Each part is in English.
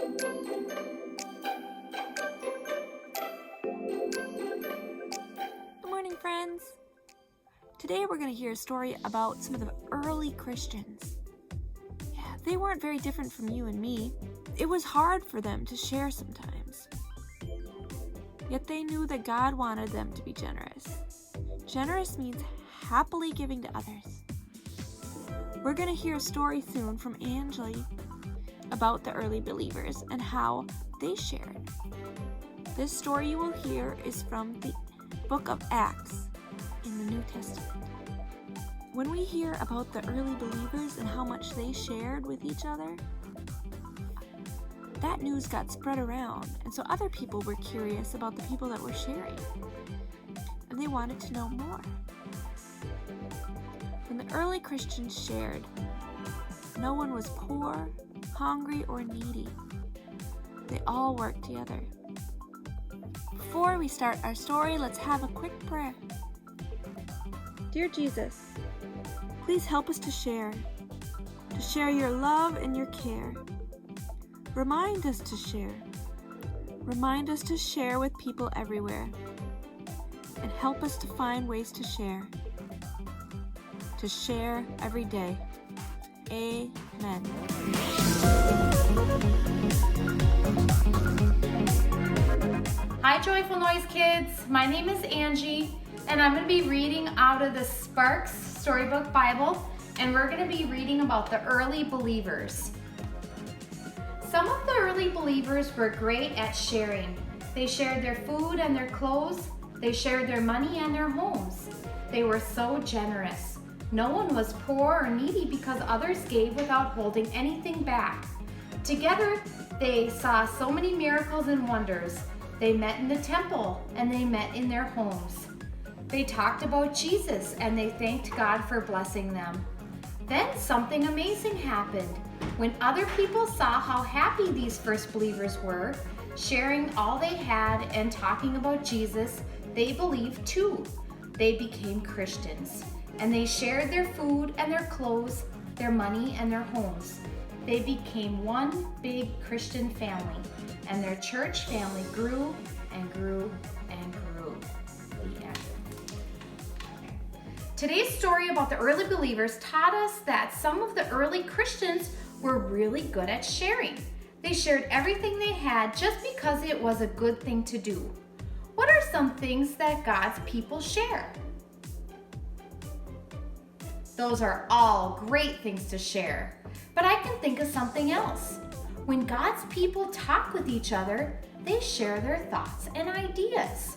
Good morning, friends. Today we're going to hear a story about some of the early Christians. Yeah, they weren't very different from you and me. It was hard for them to share sometimes. Yet they knew that God wanted them to be generous. Generous means happily giving to others. We're going to hear a story soon from Angie about the early believers and how they shared. This story you will hear is from the book of Acts in the New Testament. When we hear about the early believers and how much they shared with each other, that news got spread around, and so other people were curious about the people that were sharing, and they wanted to know more. When the early Christians shared, no one was poor, hungry, or needy. They all worked together. Before we start our story, let's have a quick prayer. Dear Jesus, please help us to share your love and your care. Remind us to share. Remind us to share with people everywhere. And help us to find ways to share. To share every day. Amen. Hi, Joyful Noise kids. My name is Angie, and I'm going to be reading out of the Sparks Storybook Bible, and we're going to be reading about the early believers. Some of the early believers were great at sharing. They shared their food and their clothes. They shared their money and their homes. They were so generous. No one was poor or needy because others gave without holding anything back. Together, they saw so many miracles and wonders. They met in the temple and they met in their homes. They talked about Jesus and they thanked God for blessing them. Then something amazing happened. When other people saw how happy these first believers were, sharing all they had and talking about Jesus, they believed too. They became Christians, and they shared their food and their clothes, their money and their homes. They became one big Christian family, and their church family grew and grew and grew. The end. Today's story about the early believers taught us that some of the early Christians were really good at sharing. They shared everything they had just because it was a good thing to do. What are some things that God's people share? Those are all great things to share, but I can think of something else. When God's people talk with each other, they share their thoughts and ideas.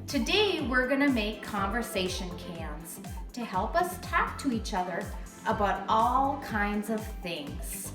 Today, we're going to make conversation cans to help us talk to each other about all kinds of things.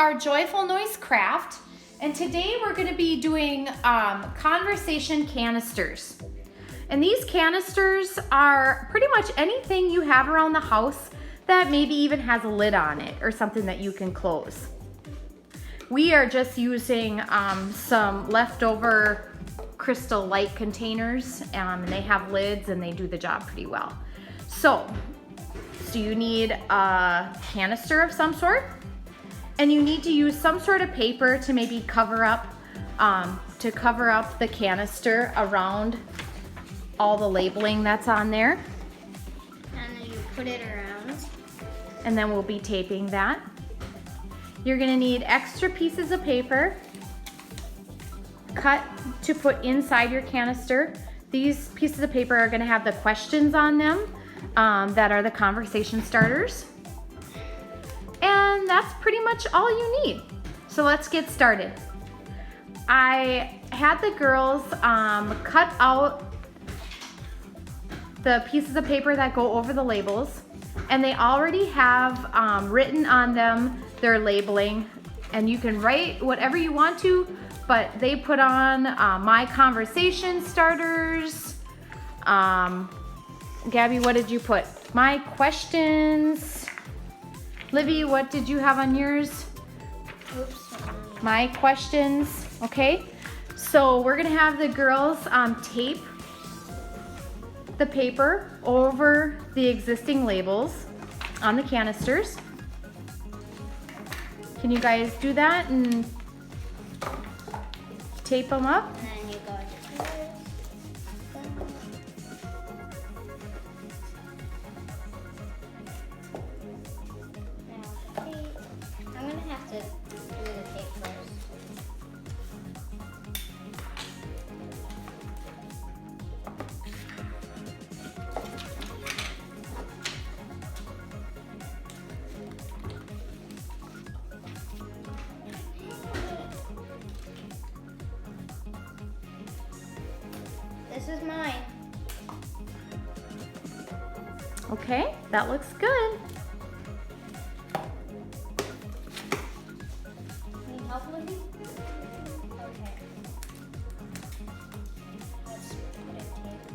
our Joyful Noise craft, and today we're going to be doing conversation canisters. And these canisters are pretty much anything you have around the house that maybe even has a lid on it or something that you can close. We are just using some leftover Crystal Light containers, and they have lids and they do the job pretty well. So you need a canister of some sort, and you need to use some sort of paper to maybe cover up the canister around all the labeling that's on there. And then you put it around. And then we'll be taping that. You're gonna need extra pieces of paper cut to put inside your canister. These pieces of paper are gonna have the questions on them that are the conversation starters. And that's pretty much all you need. So let's get started. I had the girls cut out the pieces of paper that go over the labels, and they already have written on them their labeling, and you can write whatever you want to, but they put on my conversation starters. Gabby, what did you put? My questions. Livy, what did you have on yours? Oops. My questions. Okay, so we're gonna have the girls tape the paper over the existing labels on the canisters. Can you guys do that and tape them up? And then you go to this. Now the tape. I'm gonna have to do the tape first. This is mine. Okay, that looks good. Can you help with me? Okay. Let's put a tape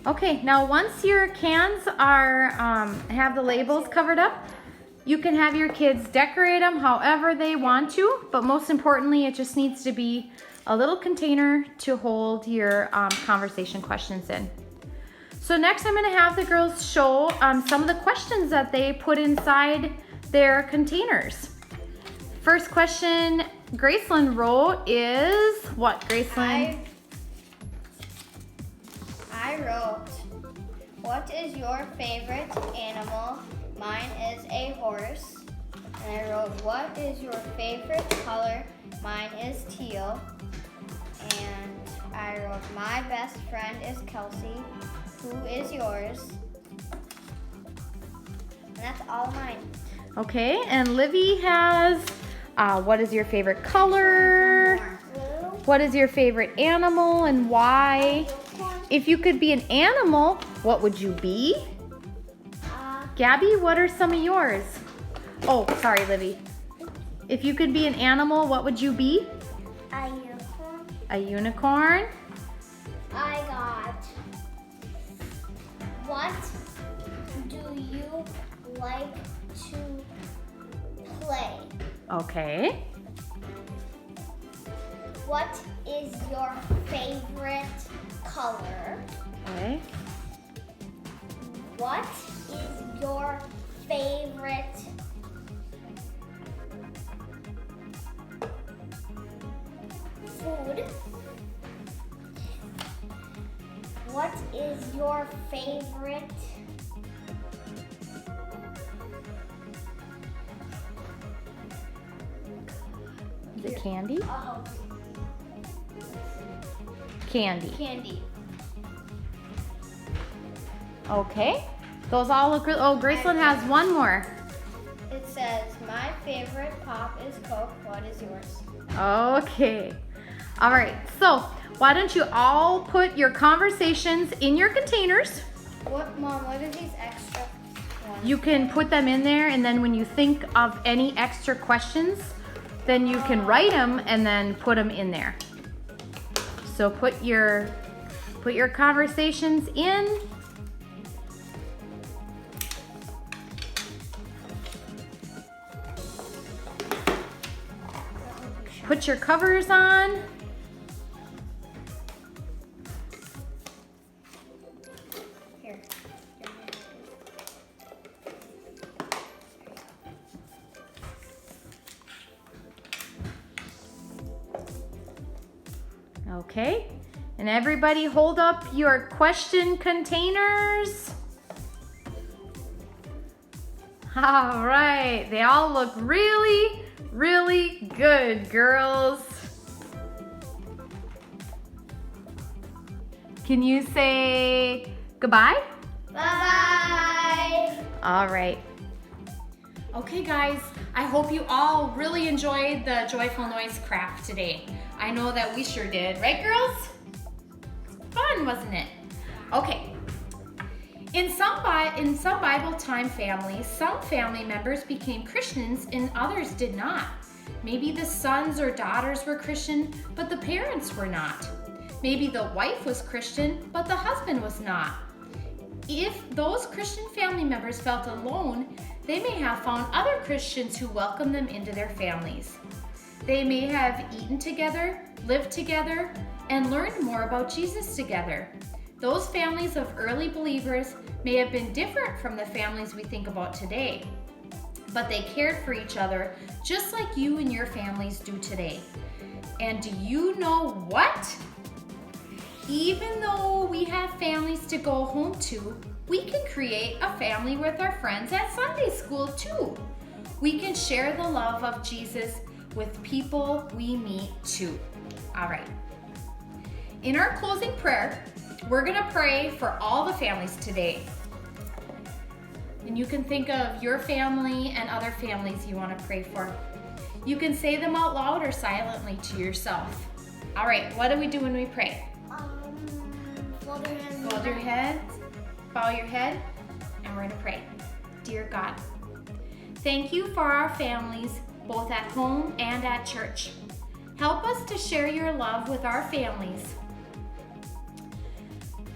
over Okay, now once your cans are have the labels covered up, you can have your kids decorate them however they want to, but most importantly, it just needs to be a little container to hold your conversation questions in. So next I'm gonna have the girls show some of the questions that they put inside their containers. First question Gracelyn wrote is, what, Gracelyn? I wrote, what is your favorite animal? Mine is a horse. And I wrote, what is your favorite color? Mine is teal. And I wrote, my best friend is Kelsey. Who is yours? And that's all mine. Okay, and Livy has, what is your favorite color? What is your favorite animal and why? If you could be an animal, what would you be? Gabby, what are some of yours? Oh, sorry, Livy. If you could be an animal, what would you be? A unicorn. A unicorn. I got, what do you like to play? Okay. What is your favorite color? Okay. What is your favorite food? What is your favorite Is it candy? oh, Candy. candy? Okay. Those all look good. Oh, Gracelyn has one more. It says, my favorite pop is Coke. What is yours? Okay. All right. So why don't you all put your conversations in your containers? What, Mom, what are these extra ones? You can put them in there, and then when you think of any extra questions, then you can write them and then put them in there. So put your conversations in. Put your covers on. Here. Okay, and everybody hold up your question containers. All right, they all look really, really good, girls. Can you say goodbye? Bye-bye. All right. Okay, guys, I hope you all really enjoyed the Joyful Noise craft today. I know that we sure did, right, girls? Fun, wasn't it? Okay. In some Bible time families, some family members became Christians and others did not. Maybe the sons or daughters were Christian, but the parents were not. Maybe the wife was Christian, but the husband was not. If those Christian family members felt alone, they may have found other Christians who welcomed them into their families. They may have eaten together, lived together, and learned more about Jesus together. Those families of early believers may have been different from the families we think about today, but they cared for each other just like you and your families do today. And do you know what? Even though we have families to go home to, we can create a family with our friends at Sunday school too. We can share the love of Jesus with people we meet too. All right. In our closing prayer, we're gonna pray for all the families today. And you can think of your family and other families you wanna pray for. You can say them out loud or silently to yourself. All right, what do we do when we pray? Fold your hands. Fold your heads, bow your head, and we're gonna pray. Dear God, thank you for our families, both at home and at church. Help us to share your love with our families.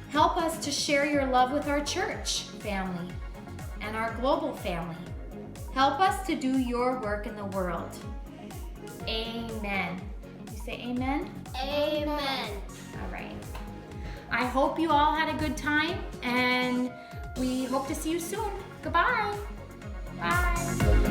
Help us to share your love with our church family and our global family. Help us to do your work in the world. Amen. You say amen? Amen. All right. I hope you all had a good time, and we hope to see you soon. Goodbye. Bye.